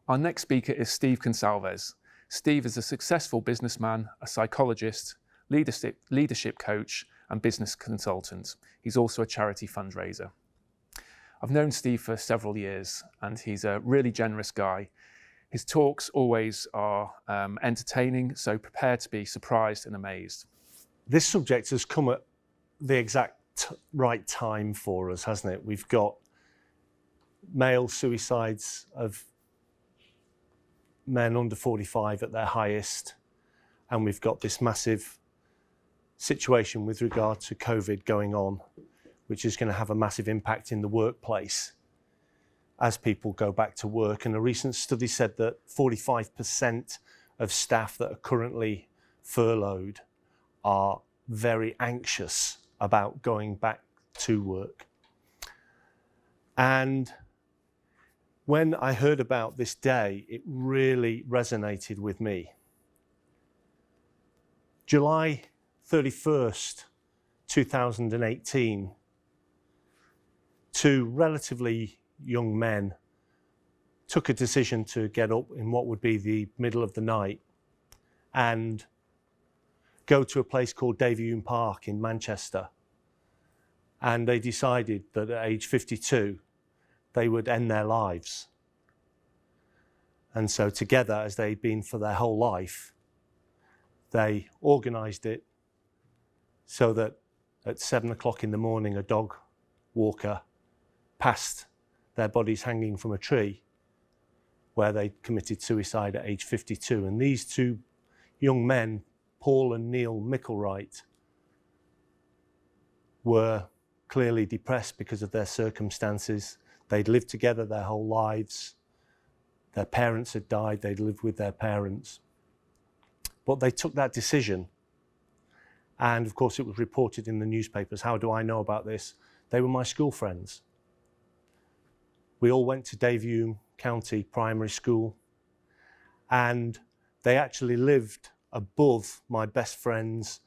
Our next speaker is Steve Consalvez. Steve is a successful businessman, a psychologist, leadership coach, and business consultant. He's also a charity fundraiser. I've known Steve for several years, and he's a really generous guy. His talks always are entertaining, so prepare to be surprised and amazed. This subject has come at the exact right time for us, hasn't it? We've got male suicides of men under 45 at their highest, and we've got this massive situation with regard to COVID going on, which is going to have a massive impact in the workplace as people go back to work. And a recent study said that 45% of staff that are currently furloughed are very anxious about going back to work. And when I heard about this day, it really resonated with me. July 31st, 2018, two relatively young men took a decision to get up in what would be the middle of the night and go to a place called Davyhulme Park in Manchester. And they decided that at age 52, they would end their lives. And so together, as they'd been for their whole life, they organised it so that at 7 o'clock in the morning, a dog walker passed their bodies hanging from a tree where they committed suicide at age 52. And these two young men, Paul and Neil Micklewright, were clearly depressed because of their circumstances. They'd lived together their whole lives. Their parents had died. They'd lived with their parents. But they took that decision. And of course, it was reported in the newspapers. How do I know about this? They were my school friends. We all went to Davyhulme County Primary School. And they actually lived above my best friend's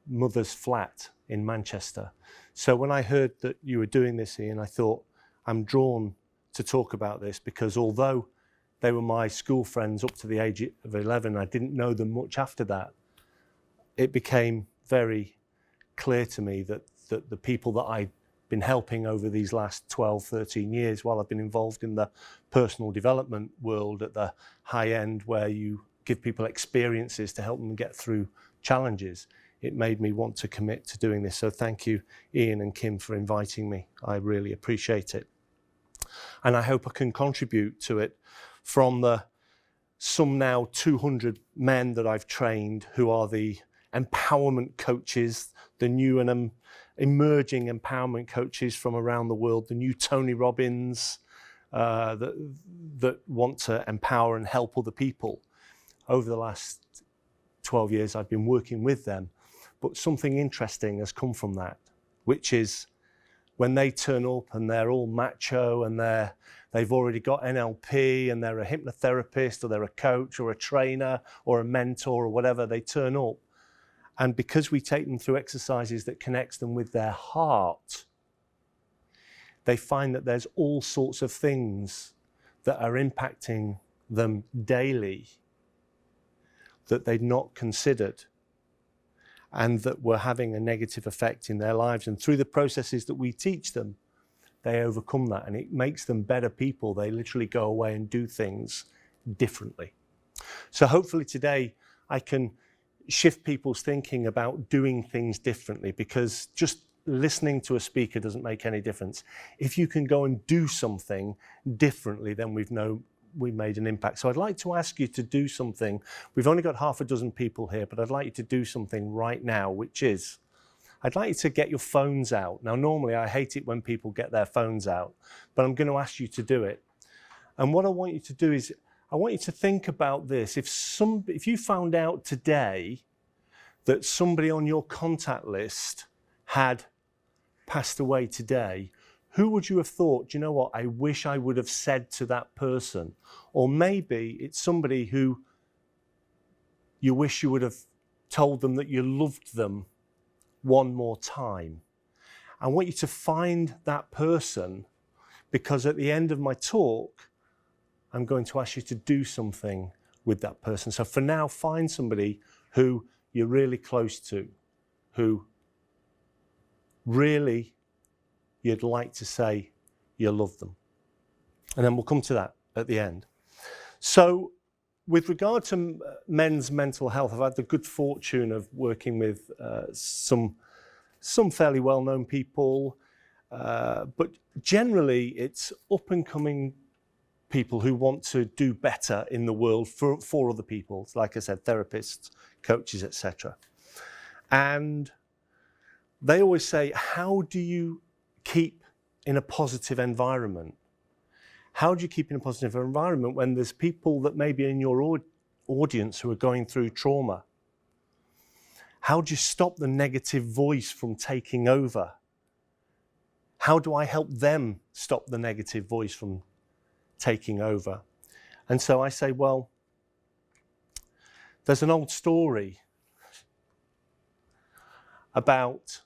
mother's flat in Manchester. So when I heard that you were doing this, Ian, I thought, I'm drawn to talk about this because although they were my school friends up to the age of 11, I didn't know them much after that. It became very clear to me that the people that I'd been helping over these last 12, 13 years, while I've been involved in the personal development world at the high end where you give people experiences to help them get through challenges, it made me want to commit to doing this. So thank you, Ian and Kim, for inviting me. I really appreciate it. And I hope I can contribute to it from the some now 200 men that I've trained who are the empowerment coaches, the new and emerging empowerment coaches from around the world, the new Tony Robbins that want to empower and help other people. Over the last 12 years, I've been working with them. But something interesting has come from that, which is when they turn up and they're all macho and they've already got NLP and they're a hypnotherapist or they're a coach or a trainer or a mentor or whatever, they turn up. And because we take them through exercises that connects them with their heart, they find that there's all sorts of things that are impacting them daily that they'd not considered and that were having a negative effect in their lives. And through the processes that we teach them, they overcome that and it makes them better people. They literally go away and do things differently. So hopefully today I can shift people's thinking about doing things differently, because just listening to a speaker doesn't make any difference. If you can go and do something differently, then we made an impact. So I'd like to ask you to do something. We've only got half a dozen people here, but I'd like you to do something right now, which is, I'd like you to get your phones out. Now, normally I hate it when people get their phones out, but I'm going to ask you to do it. And what I want you to do is, I want you to think about this. If you found out today that somebody on your contact list had passed away today, who would you have thought, do you know what, I wish I would have said to that person? Or maybe it's somebody who you wish you would have told them that you loved them one more time. I want you to find that person, because at the end of my talk, I'm going to ask you to do something with that person. So for now, find somebody who you're really close to, who really you'd like to say you love them. And then we'll come to that at the end. So with regard to men's mental health, I've had the good fortune of working with some fairly well-known people, but generally it's up-and-coming people who want to do better in the world for other people. Like I said, therapists, coaches, etc. And they always say, how do you keep in a positive environment? How do you keep in a positive environment when there's people that may be in your audience who are going through trauma? How do you stop the negative voice from taking over? How do I help them stop the negative voice from taking over? And so I say, well, there's an old story about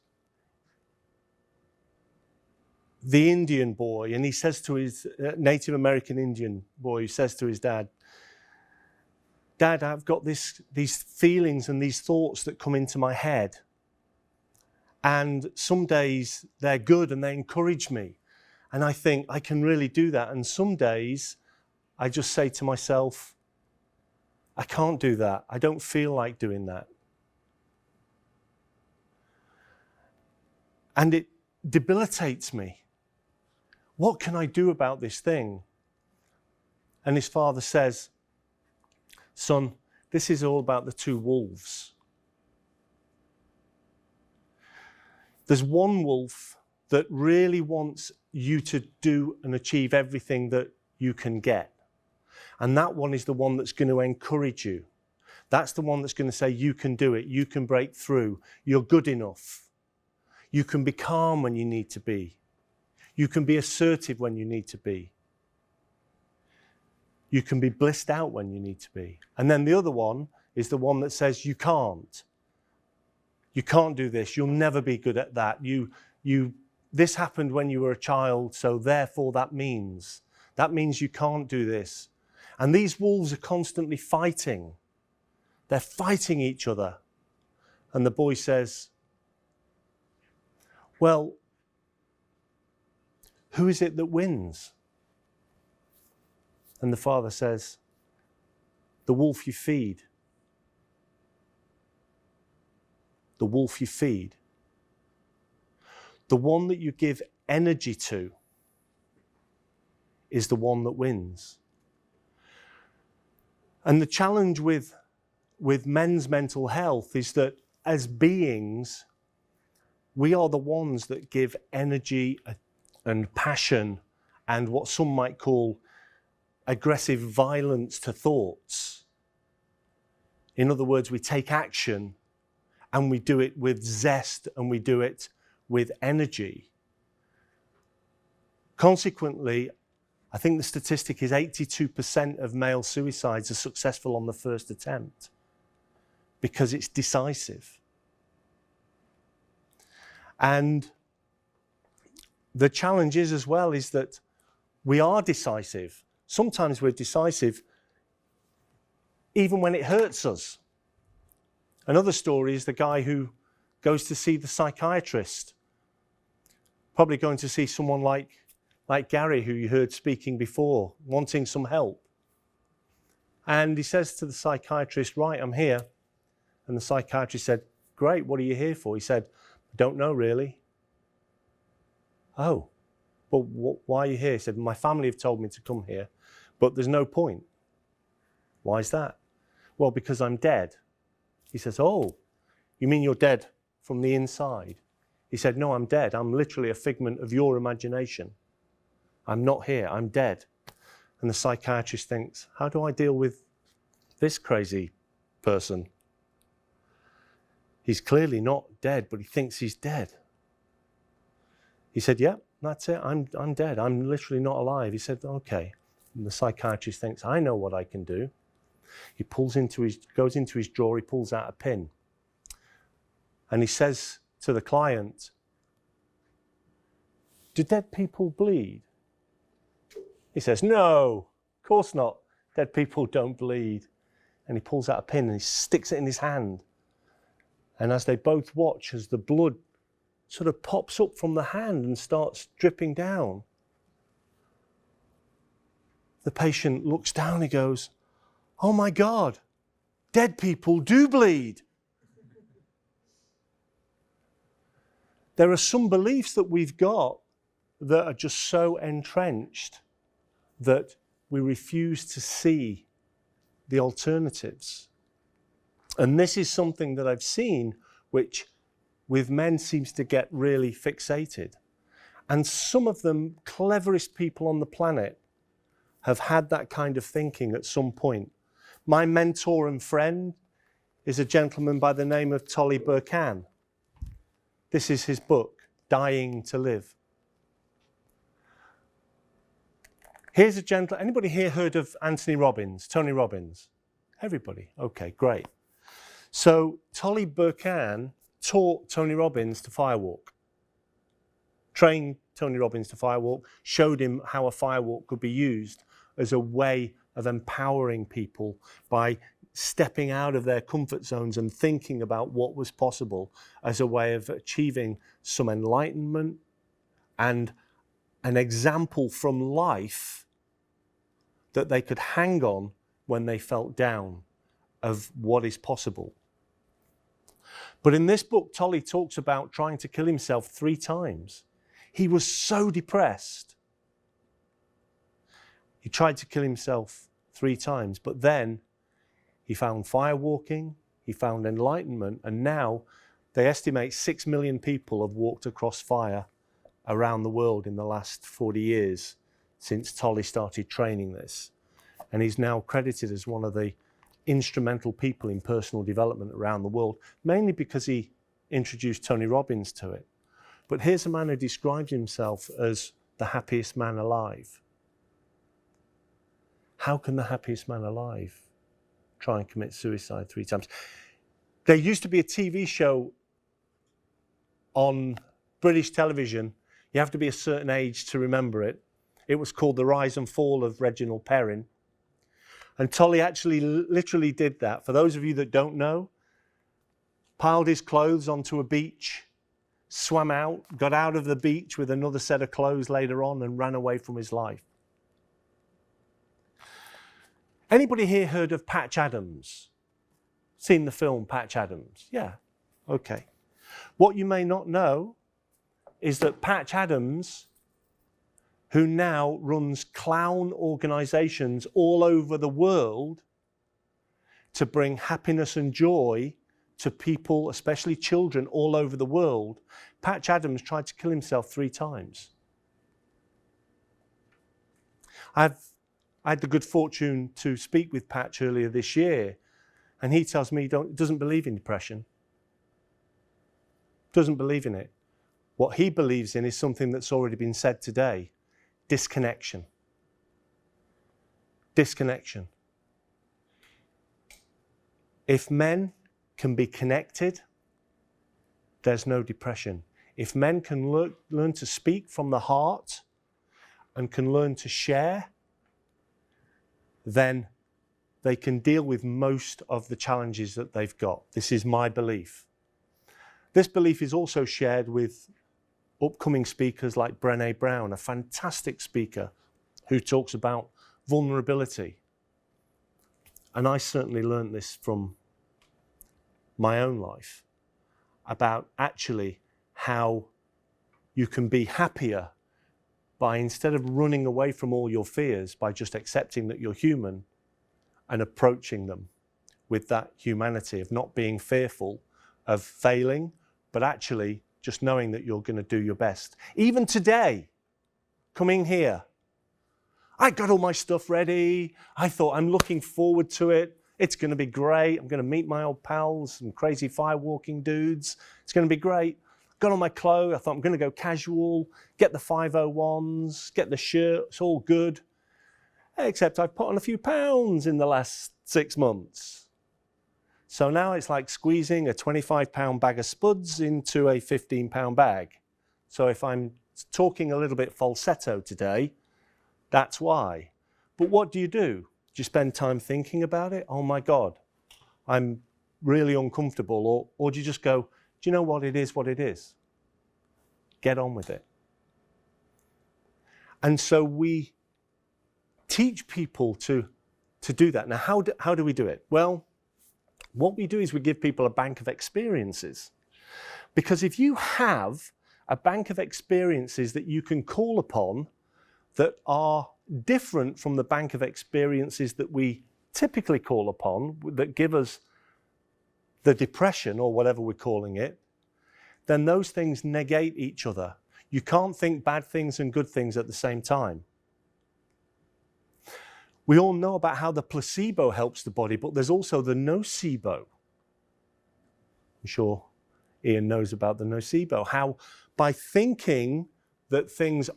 the Indian boy, and he says to his Native American Indian boy, he says to his dad, Dad, I've got these feelings and these thoughts that come into my head. And some days they're good and they encourage me. And I think I can really do that. And some days I just say to myself, I can't do that. I don't feel like doing that. And it debilitates me. What can I do about this thing? And his father says, son, this is all about the two wolves. There's one wolf that really wants you to do and achieve everything that you can get. And that one is the one that's going to encourage you. That's the one that's going to say, you can do it, you can break through, you're good enough. You can be calm when you need to be. You can be assertive when you need to be. You can be blissed out when you need to be. And then the other one is the one that says you can't. You can't do this. You'll never be good at that. This happened when you were a child, so therefore that means you can't do this. And these wolves are constantly fighting. They're fighting each other. And the boy says, well, who is it that wins? And the father says, the wolf you feed. The wolf you feed. The one that you give energy to is the one that wins. And the challenge with men's mental health is that as beings, we are the ones that give energy and passion and what some might call aggressive violence to thoughts. In other words, we take action and we do it with zest and we do it with energy. Consequently, I think the statistic is 82% of male suicides are successful on the first attempt because it's decisive. And the challenge is as well is that we are decisive. Sometimes we're decisive even when it hurts us. Another story is the guy who goes to see the psychiatrist, probably going to see someone like Gary, who you heard speaking before, wanting some help. And he says to the psychiatrist, right, I'm here. And the psychiatrist said, great, what are you here for? He said, I don't know really. Oh, well, why are you here? He said, my family have told me to come here, but there's no point. Why is that? Well, because I'm dead. He says, oh, you mean you're dead from the inside? He said, no, I'm dead. I'm literally a figment of your imagination. I'm not here, I'm dead. And the psychiatrist thinks, how do I deal with this crazy person? He's clearly not dead, but he thinks he's dead. He said, yeah, that's it, I'm dead. I'm literally not alive. He said, okay. And the psychiatrist thinks, I know what I can do. He goes into his drawer, he pulls out a pin. And he says to the client, do dead people bleed? He says, no. Of course not. Dead people don't bleed. And he pulls out a pin and he sticks it in his hand. And as they both watch, as the blood sort of pops up from the hand and starts dripping down, the patient looks down, he goes, "Oh my God, dead people do bleed." There are some beliefs that we've got that are just so entrenched that we refuse to see the alternatives. And this is something that I've seen, which with men seems to get really fixated. And some of the cleverest people on the planet have had that kind of thinking at some point. My mentor and friend is a gentleman by the name of Tolly Burkan. This is his book, Dying to Live. Here's a gentleman. Anybody here heard of Anthony Robbins, Tony Robbins? Everybody? Okay, great. So Tolly Burkan taught Tony Robbins to firewalk, trained Tony Robbins to firewalk, showed him how a firewalk could be used as a way of empowering people by stepping out of their comfort zones and thinking about what was possible as a way of achieving some enlightenment and an example from life that they could hang on when they felt down of what is possible. But in this book, Tolly talks about trying to kill himself 3 times. He was so depressed. He tried to kill himself 3 times, but then he found firewalking, he found enlightenment, and now they estimate 6 million people have walked across fire around the world in the last 40 years since Tolly started training this. And he's now credited as one of the instrumental people in personal development around the world, mainly because he introduced Tony Robbins to it. But here's a man who describes himself as the happiest man alive. How can the happiest man alive try and commit suicide 3 times? There used to be a TV show on British television. You have to be a certain age to remember it. It was called The Rise and Fall of Reginald Perrin. And Tolly actually literally did that. For those of you that don't know, piled his clothes onto a beach, swam out, got out of the beach with another set of clothes later on and ran away from his life. Anybody here heard of Patch Adams? Seen the film Patch Adams? Yeah, okay. What you may not know is that Patch Adams, who now runs clown organizations all over the world to bring happiness and joy to people, especially children all over the world, Patch Adams tried to kill himself 3 times. I had the good fortune to speak with Patch earlier this year, and he tells me he doesn't believe in depression. Doesn't believe in it. What he believes in is something that's already been said today. Disconnection. Disconnection. If men can be connected, there's no depression. If men can learn to speak from the heart and can learn to share, then they can deal with most of the challenges that they've got. This is my belief. This belief is also shared with upcoming speakers like Brené Brown, a fantastic speaker who talks about vulnerability. And I certainly learned this from my own life, about actually how you can be happier by, instead of running away from all your fears, by just accepting that you're human and approaching them with that humanity of not being fearful of failing, but actually just knowing that you're going to do your best. Even today, coming here, I got all my stuff ready. I thought, I'm looking forward to it. It's going to be great. I'm going to meet my old pals, some crazy firewalking dudes. It's going to be great. Got all my clothes. I thought I'm going to go casual, get the 501s, get the shirt. It's all good. Except I've put on a few pounds in the last 6 months. So now it's like squeezing a 25-pound bag of spuds into a 15-pound bag. So if I'm talking a little bit falsetto today, that's why. But what do? Do you spend time thinking about it? Oh my God, I'm really uncomfortable. Or do you just go, do you know what it is, what it is? Get on with it. And so we teach people to do that. Now, how do we do it? Well, what we do is we give people a bank of experiences. Because if you have a bank of experiences that you can call upon that are different from the bank of experiences that we typically call upon, that give us the depression or whatever we're calling it, then those things negate each other. You can't think bad things and good things at the same time. We all know about how the placebo helps the body, but there's also the nocebo. I'm sure Ian knows about the nocebo, how by thinking that things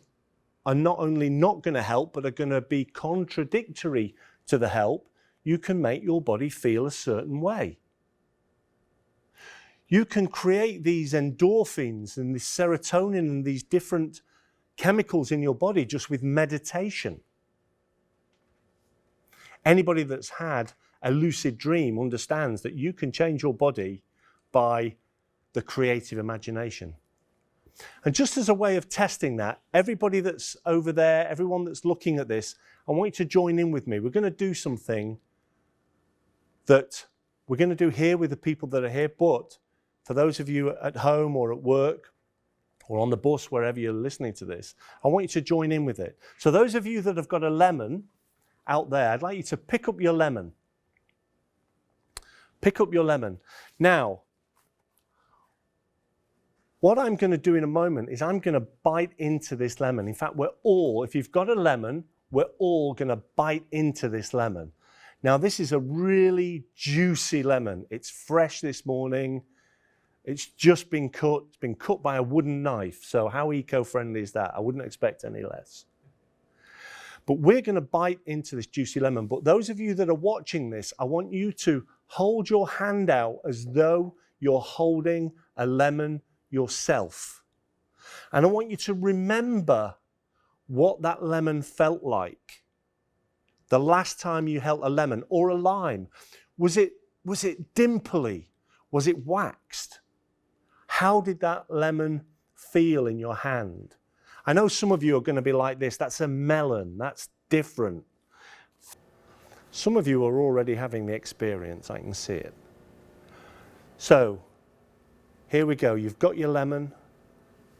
are not only not going to help, but are going to be contradictory to the help, you can make your body feel a certain way. You can create these endorphins and this serotonin and these different chemicals in your body just with meditation. Anybody that's had a lucid dream understands that you can change your body by the creative imagination. And just as a way of testing that, everybody that's over there, everyone that's looking at this, I want you to join in with me. We're going to do something that we're going to do here with the people that are here, but for those of you at home or at work or on the bus, wherever you're listening to this, I want you to join in with it. So those of you that have got a lemon out there, I'd like you to pick up your lemon. Pick up your lemon. Now, what I'm going to do in a moment is I'm going to bite into this lemon. In fact, if you've got a lemon, we're all going to bite into this lemon. Now, this is a really juicy lemon. It's fresh this morning. It's just been cut. It's been cut by a wooden knife. So how eco-friendly is that? I wouldn't expect any less. But we're going to bite into this juicy lemon. But those of you that are watching this, I want you to hold your hand out as though you're holding a lemon yourself. And I want you to remember what that lemon felt like the last time you held a lemon or a lime. Was it dimply? Was it waxed? How did that lemon feel in your hand? I know some of you are going to be like this. That's a melon. That's different. Some of you are already having the experience. I can see it. So, here we go. You've got your lemon,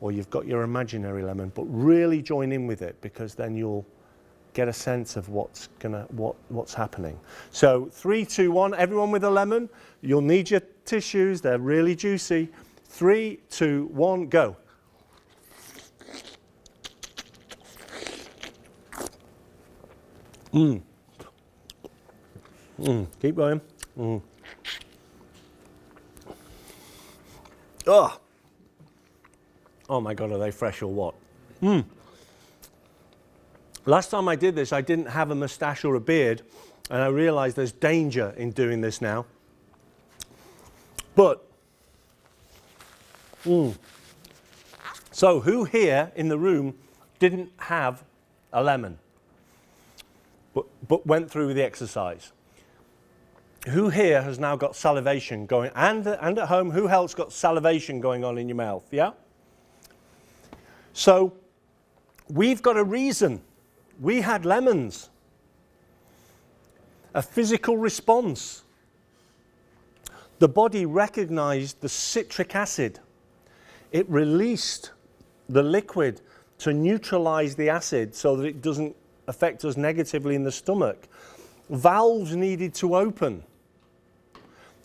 or you've got your imaginary lemon, but really join in with it, because then you'll get a sense of what's happening. So 3, 2, 1. Everyone with a lemon, you'll need your tissues. They're really juicy. 3, 2, 1, go. Keep going. Oh my God, are they fresh or what? Last time I did this, I didn't have a moustache or a beard, and I realized there's danger in doing this now. But, so who here in the room didn't have a lemon, but went through the exercise? Who here has now got salivation going, and at home, who else got salivation going on in your mouth, yeah? So, we've got a reason. We had lemons. A physical response. The body recognized the citric acid. It released the liquid to neutralize the acid so that it doesn't affect us negatively in the stomach. Valves needed to open.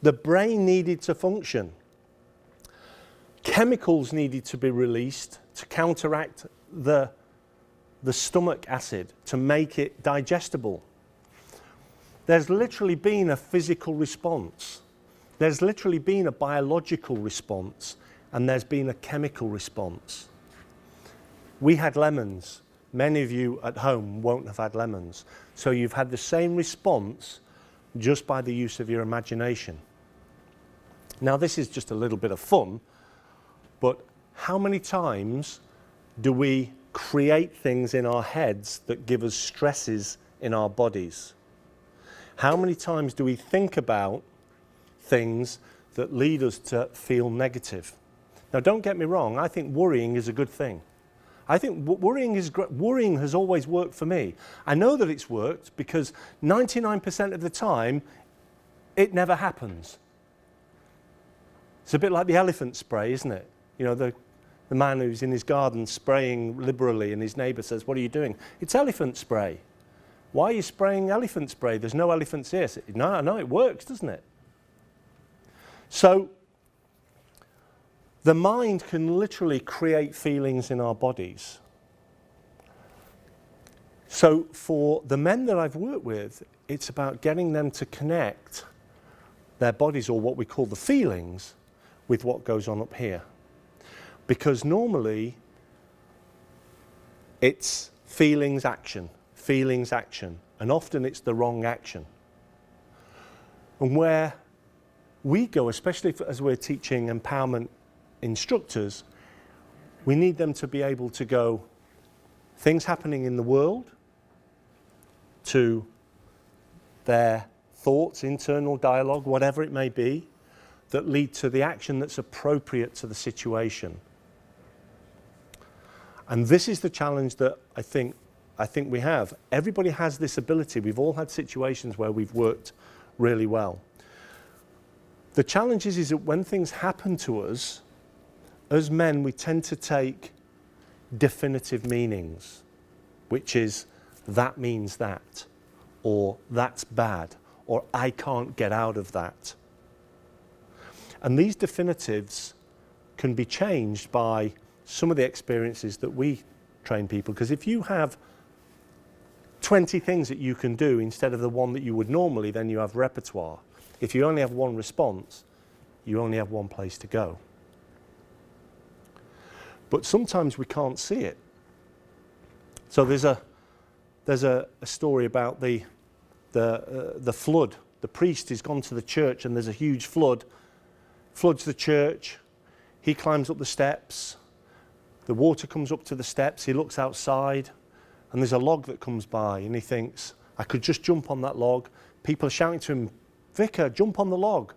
The brain needed to function. Chemicals needed to be released to counteract the stomach acid, to make it digestible. There's literally been a physical response. There's literally been a biological response, and there's been a chemical response. We had lemons. Many of you at home won't have had lemons. So you've had the same response just by the use of your imagination. Now, this is just a little bit of fun, but how many times do we create things in our heads that give us stresses in our bodies? How many times do we think about things that lead us to feel negative? Now, don't get me wrong, I think worrying is a good thing. I think worrying is great. Worrying has always worked for me. I know that it's worked because 99% of the time, it never happens. It's a bit like the elephant spray, isn't it? You know, the man who's in his garden spraying liberally and his neighbour says, "What are you doing?" "It's elephant spray." "Why are you spraying elephant spray? There's no elephants here." No, it works, doesn't it? So, the mind can literally create feelings in our bodies. So for the men that I've worked with, it's about getting them to connect their bodies, or what we call the feelings, with what goes on up here. Because normally it's feelings, action, and often it's the wrong action. And where we go, especially as we're teaching empowerment instructors, we need them to be able to go things happening in the world to their thoughts, internal dialogue, whatever it may be, that lead to the action that's appropriate to the situation. And this is the challenge that I think we have. Everybody has this ability. We've all had situations where we've worked really well. The challenge is that when things happen to us, as men, we tend to take definitive meanings, which is, that means that, or that's bad, or I can't get out of that. And these definitives can be changed by some of the experiences that we train people. Because if you have 20 things that you can do instead of the one that you would normally, then you have repertoire. If you only have one response, you only have one place to go. But sometimes we can't see it. So there's a story about the flood. The priest has gone to the church and there's a huge flood. Floods the church. He climbs up the steps. The water comes up to the steps. He looks outside and there's a log that comes by and he thinks, I could just jump on that log. People are shouting to him, "Vicar, jump on the log."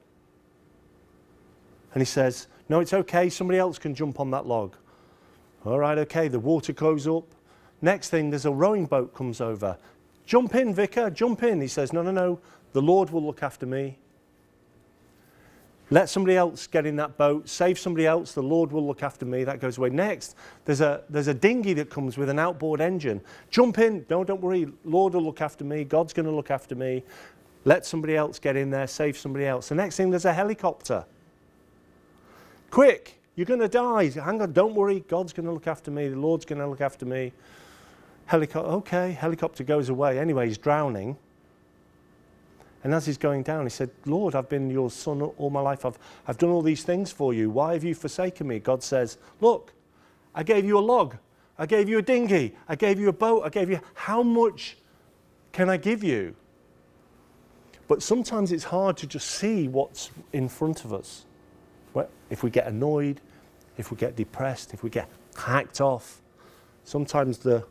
And he says, "No, it's okay. Somebody else can jump on that log." All right, okay, the water goes up. Next thing, there's a rowing boat comes over. "Jump in, Vicar, jump in." He says, no, the Lord will look after me. Let somebody else get in that boat, save somebody else, the Lord will look after me. That goes away. Next, there's a dinghy that comes with an outboard engine. "Jump in, no, don't worry, Lord will look after me, God's going to look after me. Let somebody else get in there, save somebody else." The next thing, there's a helicopter. "Quick, you're going to die. Hang on, don't worry, God's going to look after me, the Lord's going to look after me." Helicopter goes away. Anyway, he's drowning. And as he's going down, he said, "Lord, I've been your son all my life. I've done all these things for you. Why have you forsaken me?" God says, "Look, I gave you a log. I gave you a dinghy. I gave you a boat. I gave you, how much can I give you?" But sometimes it's hard to just see what's in front of us. Well, if we get annoyed, if we get depressed, if we get hacked off, sometimes the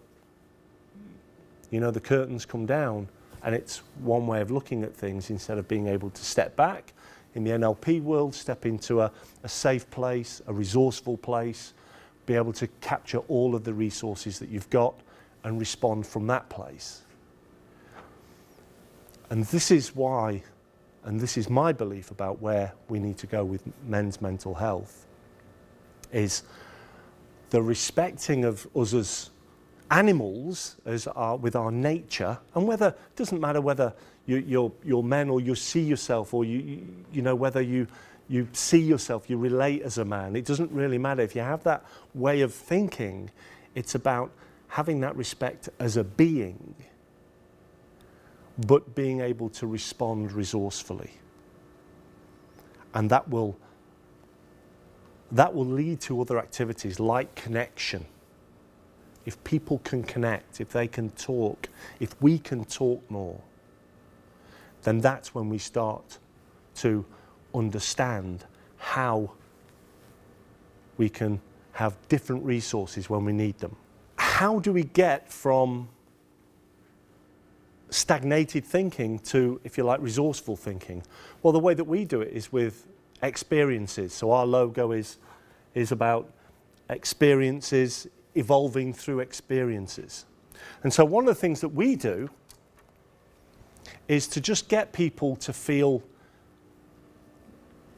curtains come down and it's one way of looking at things instead of being able to step back in the NLP world, step into a safe place, a resourceful place, be able to capture all of the resources that you've got and respond from that place. And this is why, and this is my belief about where we need to go with men's mental health, is the respecting of us as animals, with our nature, and whether, it doesn't matter whether you're men or you see yourself, or whether you see yourself, you relate as a man. It doesn't really matter. If you have that way of thinking, it's about having that respect as a being, but being able to respond resourcefully. And that will lead to other activities like connection. If people can connect, if they can talk, if we can talk more, then that's when we start to understand how we can have different resources when we need them. How do we get from stagnated thinking to, if you like, resourceful thinking? Well, the way that we do it is with experiences. So our logo is about experiences, evolving through experiences. And so one of the things that we do is to just get people to feel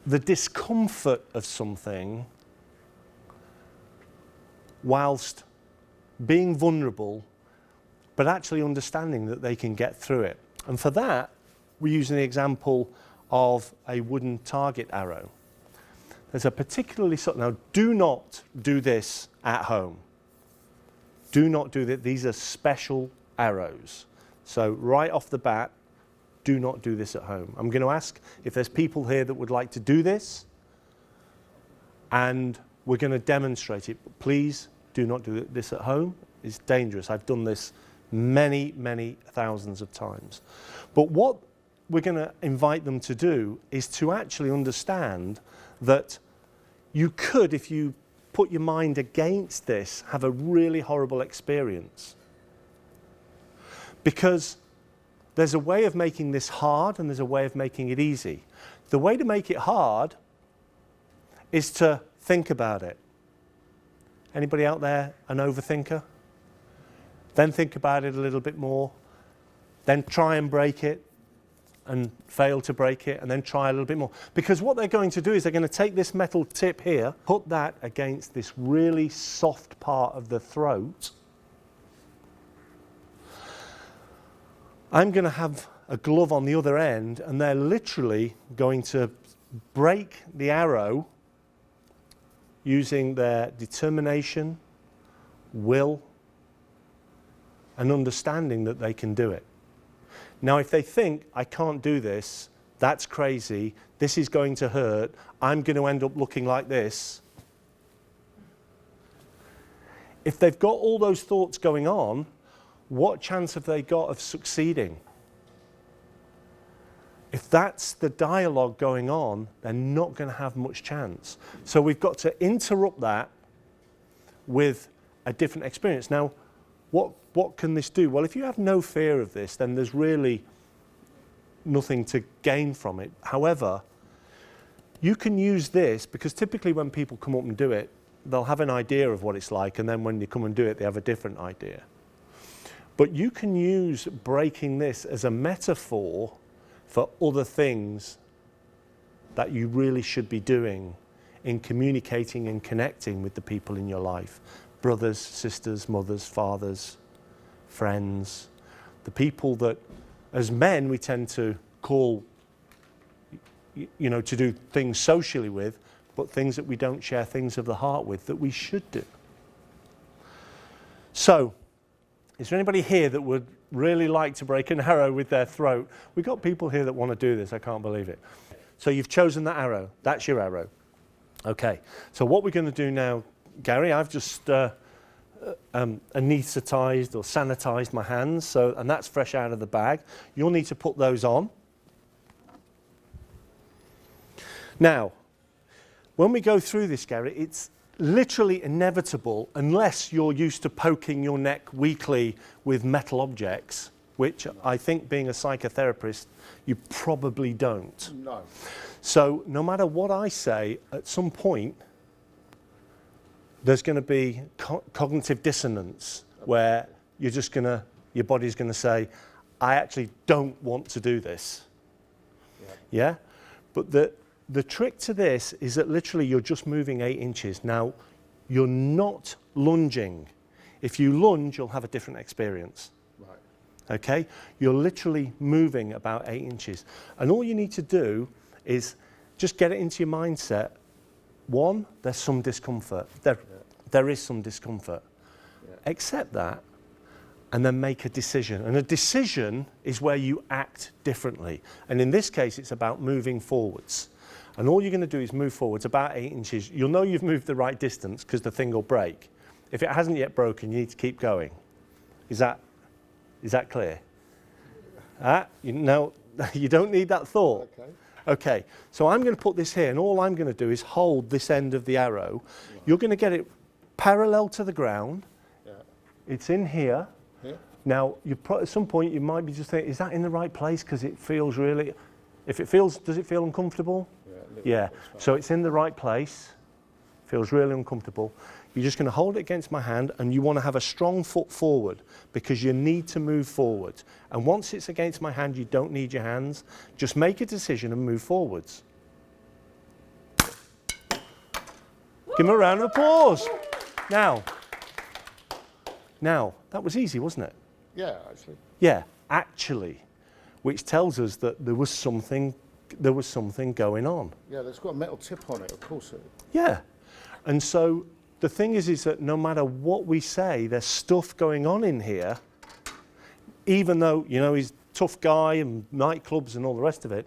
the discomfort of something whilst being vulnerable, but actually understanding that they can get through it. And for that, we're using the example of a wooden target arrow. There's a particularly, now do not do this at home. Do not do that. These are special arrows. So right off the bat, do not do this at home. I'm going to ask if there's people here that would like to do this, and we're going to demonstrate it. But please do not do this at home. It's dangerous. I've done this many, many thousands of times. But what we're going to invite them to do is to actually understand that you could, if you put your mind against this, have a really horrible experience. Because there's a way of making this hard and there's a way of making it easy. The way to make it hard is to think about it. Anybody out there an overthinker? Then think about it a little bit more. Then try and break it and fail to break it, and then try a little bit more. Because what they're going to do is they're going to take this metal tip here, put that against this really soft part of the throat. I'm going to have a glove on the other end, and they're literally going to break the arrow using their determination, will, and understanding that they can do it. Now, if they think, I can't do this, that's crazy, this is going to hurt, I'm going to end up looking like this. If they've got all those thoughts going on, what chance have they got of succeeding? If that's the dialogue going on, they're not going to have much chance. So we've got to interrupt that with a different experience. Now, what can this do? Well, if you have no fear of this, then there's really nothing to gain from it. However, you can use this, because typically when people come up and do it, they'll have an idea of what it's like, and then when you come and do it, they have a different idea. But you can use breaking this as a metaphor for other things that you really should be doing in communicating and connecting with the people in your life. Brothers, sisters, mothers, fathers, friends, the people that as men we tend to call, you know, to do things socially with, but things that we don't share things of the heart with that we should do. So, is there anybody here that would really like to break an arrow with their throat? We've got people here that want to do this, I can't believe it. So you've chosen that arrow, that's your arrow. Okay, so what we're going to do now, Gary, I've just anaesthetized or sanitized my hands, and that's fresh out of the bag. You'll need to put those on. Now, when we go through this, Gary, it's literally inevitable, unless you're used to poking your neck weekly with metal objects, which I think being a psychotherapist, you probably don't. No. So no matter what I say, at some point, there's going to be cognitive dissonance where you're just going to, your body's going to say, I actually don't want to do this. Yeah? But the trick to this is that literally you're just moving 8 inches. Now, you're not lunging. If you lunge, you'll have a different experience. Right. Okay? You're literally moving about 8 inches. And all you need to do is just get it into your mindset. One, there's some discomfort. There is some discomfort. Yeah. Accept that, and then make a decision. And a decision is where you act differently. And in this case, it's about moving forwards. And all you're going to do is move forwards about 8 inches. You'll know you've moved the right distance because the thing will break. If it hasn't yet broken, you need to keep going. Is that clear? No, you don't need that thought. Okay. Okay, so I'm going to put this here, and all I'm going to do is hold this end of the arrow. Right. You're going to get it parallel to the ground. Yeah. It's in here. Here? Now, at some point you might be just thinking, is that in the right place? Because it feels really, does it feel uncomfortable? Yeah. So it's in the right place, feels really uncomfortable. You're just going to hold it against my hand, and you want to have a strong foot forward because you need to move forward. And once it's against my hand, you don't need your hands. Just make a decision and move forwards. Give him a round of applause. Now, that was easy, wasn't it? Yeah, actually. Yeah, actually, which tells us that there was something going on. Yeah, there's got a metal tip on it, of course. Yeah, and so the thing is that no matter what we say, there's stuff going on in here, even though, you know, he's a tough guy and nightclubs and all the rest of it,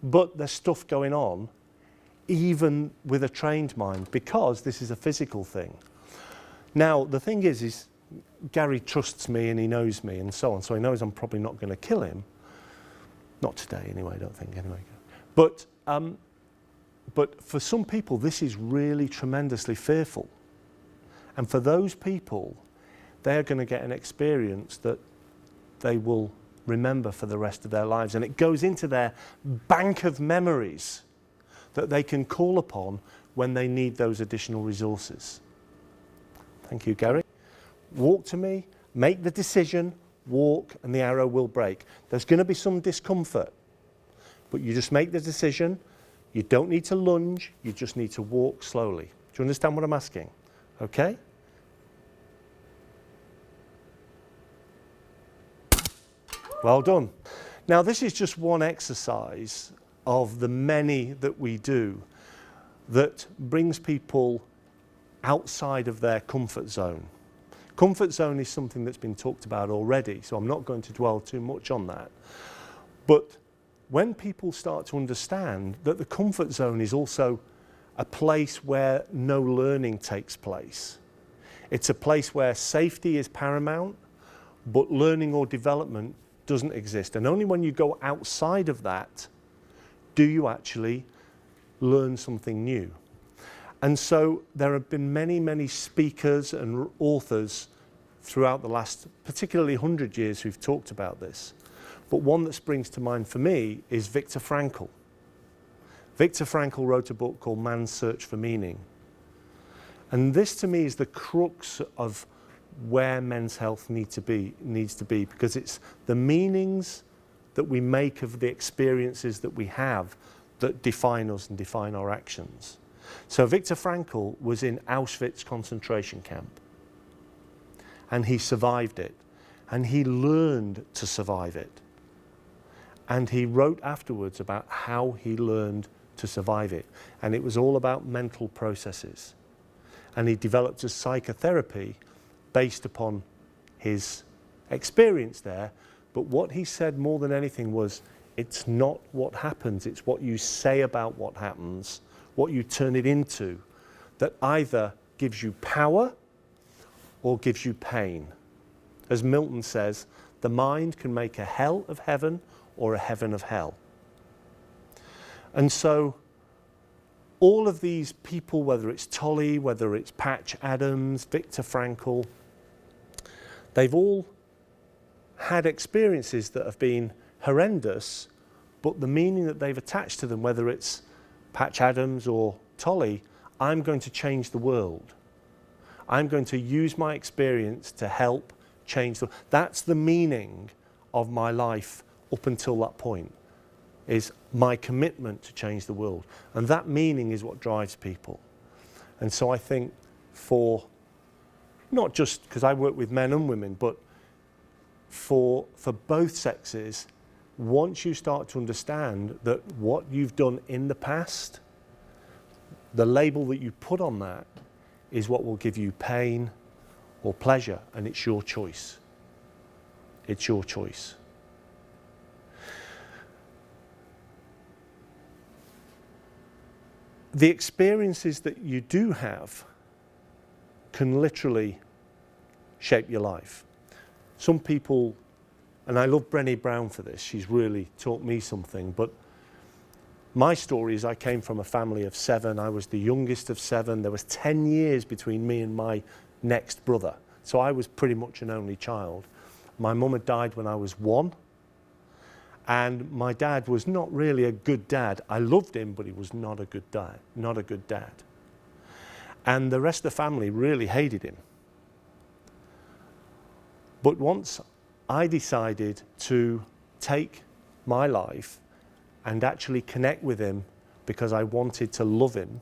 but there's stuff going on, even with a trained mind, because this is a physical thing. Now, the thing is Gary trusts me and he knows me and so on, so he knows I'm probably not going to kill him. Not today, anyway, I don't think, anyway. But for some people, this is really tremendously fearful. And for those people, they're going to get an experience that they will remember for the rest of their lives. And it goes into their bank of memories that they can call upon when they need those additional resources. Thank you, Gary. Walk to me, make the decision, walk, and the arrow will break. There's going to be some discomfort, but you just make the decision. You don't need to lunge, you just need to walk slowly. Do you understand what I'm asking? Okay? Well done. Now, this is just one exercise of the many that we do that brings people outside of their comfort zone. Comfort zone is something that's been talked about already, so I'm not going to dwell too much on that. But when people start to understand that the comfort zone is also a place where no learning takes place, it's a place where safety is paramount, but learning or development doesn't exist. And only when you go outside of that do you actually learn something new. And so there have been many, many speakers and authors throughout the last, particularly 100 years, who've talked about this. But one that springs to mind for me is Viktor Frankl. Viktor Frankl wrote a book called Man's Search for Meaning. And this to me is the crux of where men's health needs to be, because it's the meanings that we make of the experiences that we have that define us and define our actions. So Viktor Frankl was in Auschwitz concentration camp, and he survived it, and he learned to survive it. And he wrote afterwards about how he learned to survive it, and it was all about mental processes. And he developed a psychotherapy based upon his experience there, but what he said more than anything was, it's not what happens, it's what you say about what happens, what you turn it into, that either gives you power or gives you pain. As Milton says, the mind can make a hell of heaven or a heaven of hell. And so all of these people, whether it's Tolley, whether it's Patch Adams, Viktor Frankl, they've all had experiences that have been horrendous, but the meaning that they've attached to them, whether it's Patch Adams or Tolley, I'm going to change the world. I'm going to use my experience to help change the world. That's the meaning of my life up until that point, is my commitment to change the world. And that meaning is what drives people. And so I think for, not just because I work with men and women, but for both sexes, once you start to understand that what you've done in the past, the label that you put on that is what will give you pain or pleasure, and it's your choice. It's your choice. The experiences that you do have can literally shape your life. Some people, and I love Brené Brown for this, she's really taught me something, but my story is I came from a family of 7. I was the youngest of 7. There was 10 years between me and my next brother. So I was pretty much an only child. My mum had died when I was 1. And my dad was not really a good dad. I loved him, but he was not a good dad. Not a good dad. And the rest of the family really hated him. But once I decided to take my life and actually connect with him because I wanted to love him,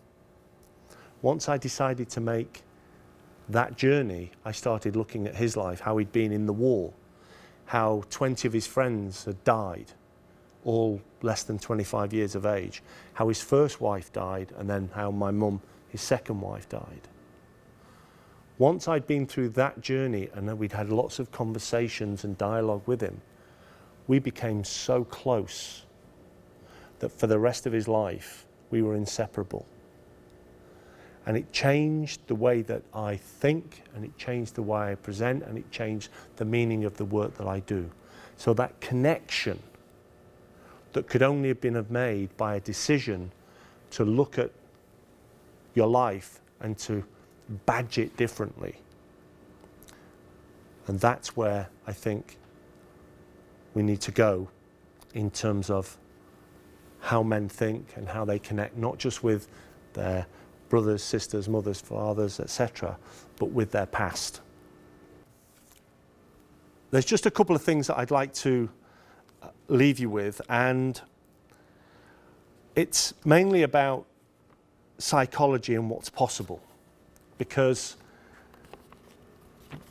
once I decided to make that journey, I started looking at his life, how he'd been in the war, how 20 of his friends had died, all less than 25 years of age, how his first wife died, and then how my mum, his second wife, died. Once I'd been through that journey and then we'd had lots of conversations and dialogue with him, we became so close that for the rest of his life, we were inseparable. And it changed the way that I think, and it changed the way I present, and it changed the meaning of the work that I do. So that connection that could only have been made by a decision to look at your life and to badge it differently. And that's where I think we need to go in terms of how men think and how they connect, not just with their brothers, sisters, mothers, fathers, etc., but with their past. There's just a couple of things that I'd like to leave you with, and it's mainly about psychology and what's possible, because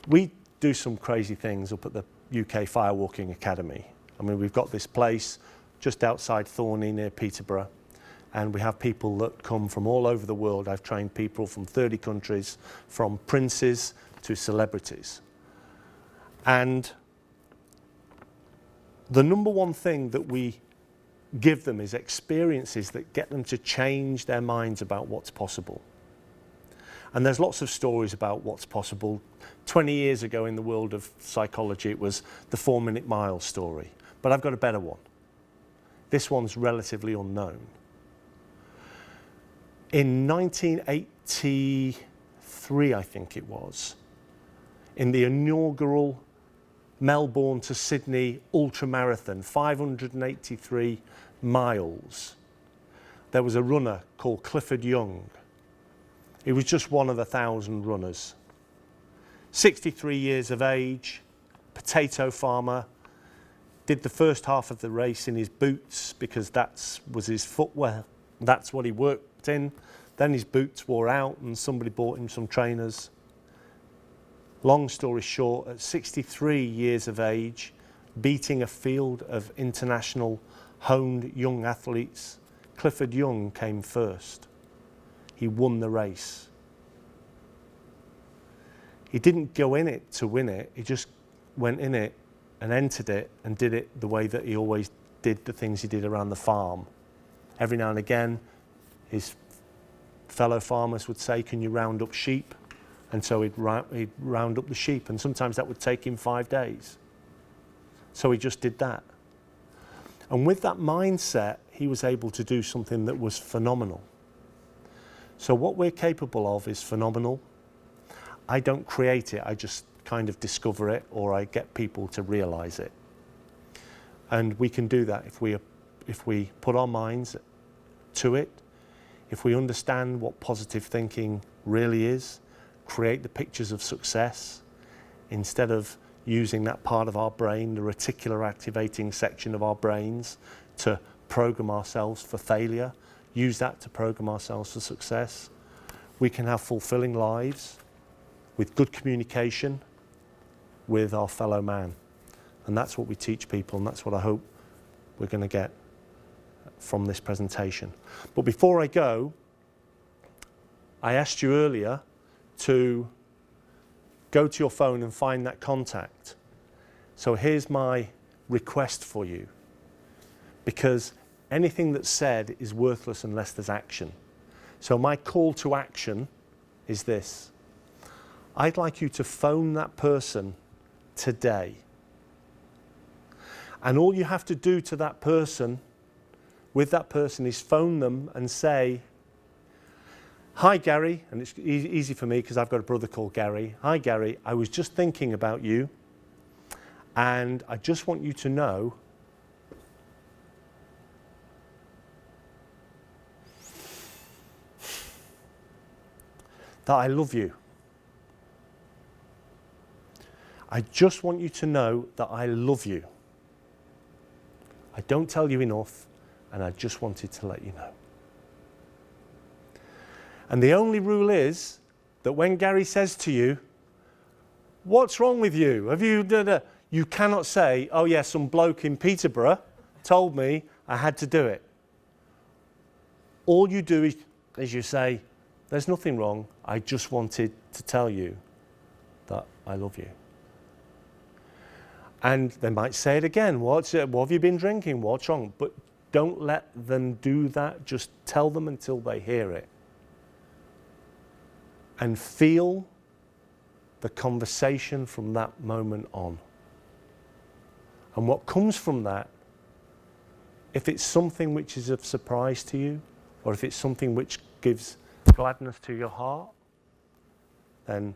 we do some crazy things up at the UK Firewalking Academy. I mean, we've got this place just outside Thorney near Peterborough, and we have people that come from all over the world. I've trained people from 30 countries, from princes to celebrities. And the number one thing that we give them is experiences that get them to change their minds about what's possible. And there's lots of stories about what's possible. 20 years ago in the world of psychology, it was the 4-minute mile story. But I've got a better one. This one's relatively unknown. In 1983, I think it was, in the inaugural Melbourne to Sydney ultramarathon, 583 miles, there was a runner called Clifford Young. He was just one of 1,000 runners. 63 years of age, potato farmer, did the first half of the race in his boots because that was his footwear. That's what he worked in. Then his boots wore out and somebody bought him some trainers. Long story short, at 63 years of age, beating a field of international honed young athletes, Clifford Young came first. He won the race. He didn't go in it to win it, he just went in it and entered it and did it the way that he always did the things he did around the farm. Every now and again, his fellow farmers would say, "Can you round up sheep?" And so he'd round up the sheep, and sometimes that would take him 5 days. So he just did that. And with that mindset, he was able to do something that was phenomenal. So what we're capable of is phenomenal. I don't create it, I just kind of discover it, or I get people to realize it. And we can do that if we put our minds to it, if we understand what positive thinking really is, create the pictures of success, instead of using that part of our brain, the reticular activating section of our brains, to program ourselves for failure, use that to program ourselves for success. We can have fulfilling lives with good communication with our fellow man. And that's what we teach people, and that's what I hope we're going to get from this presentation. But before I go, I asked you earlier to go to your phone and find that contact. So here's my request for you, because anything that's said is worthless unless there's action. So my call to action is this. I'd like you to phone that person today. And all you have to do to that person, with that person, is phone them and say, "Hi Gary," and it's easy for me because I've got a brother called Gary. "Hi Gary, I was just thinking about you, And I just want you to know that I love you. I just want you to know that I love you. I don't tell you enough, and I just wanted to let you know. And the only rule is that when Gary says to you, "What's wrong with you? Have you done a..." You cannot say, "Oh yeah, some bloke in Peterborough told me I had to do it." All you do is you say, "There's nothing wrong. I just wanted to tell you that I love you." And they might say it again. What have you been drinking? What's wrong? But don't let them do that. Just tell them until they hear it. And feel the conversation from that moment on. And what comes from that, if it's something which is of surprise to you, or if it's something which gives gladness to your heart, then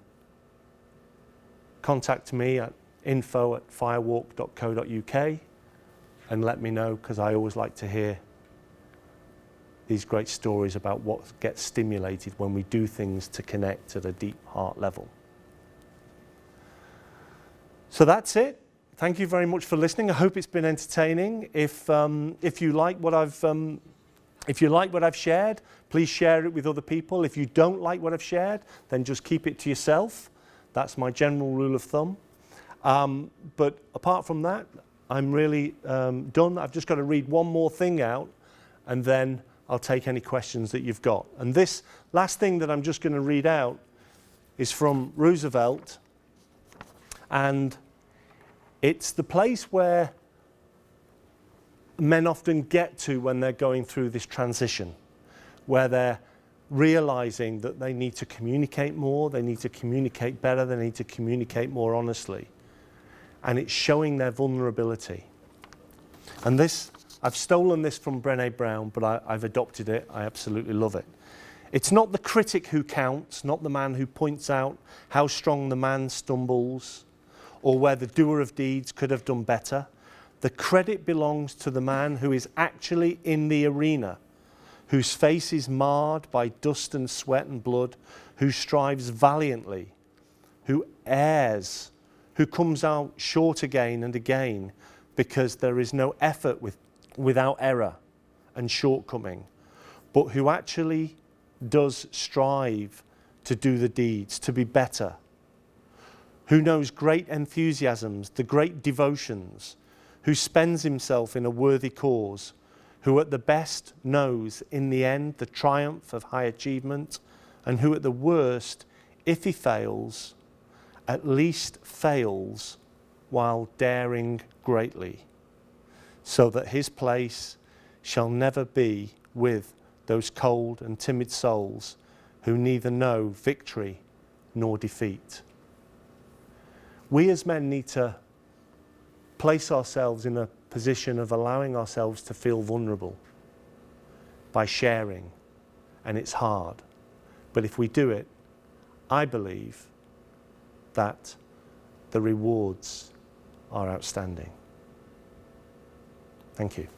contact me at info@firewalk.co.uk and let me know, because I always like to hear these great stories about what gets stimulated when we do things to connect at a deep heart level. So that's it. Thank you very much for listening. I hope it's been entertaining. If you like what I've shared, please share it with other people. If you don't like what I've shared, then just keep it to yourself. That's my general rule of thumb. But apart from that, I'm really done. I've just got to read one more thing out, and then I'll take any questions that you've got. And this last thing that I'm just going to read out is from Roosevelt, and it's the place where men often get to when they're going through this transition, where they're realizing that they need to communicate more, they need to communicate better, they need to communicate more honestly. And it's showing their vulnerability. And this, I've stolen this from Brené Brown, but I've adopted it. I absolutely love it. It's not the critic who counts, not the man who points out how strong the man stumbles, or where the doer of deeds could have done better. The credit belongs to the man who is actually in the arena, whose face is marred by dust and sweat and blood, who strives valiantly, who errs, who comes out short again and again, because there is no effort without error and shortcoming, but who actually does strive to do the deeds, to be better, who knows great enthusiasms, the great devotions, who spends himself in a worthy cause, who at the best knows in the end the triumph of high achievement, and who at the worst, if he fails, at least fails while daring greatly, so that his place shall never be with those cold and timid souls who neither know victory nor defeat. We as men need to place ourselves in a position of allowing ourselves to feel vulnerable by sharing, and it's hard. But if we do it, I believe that the rewards are outstanding. Thank you.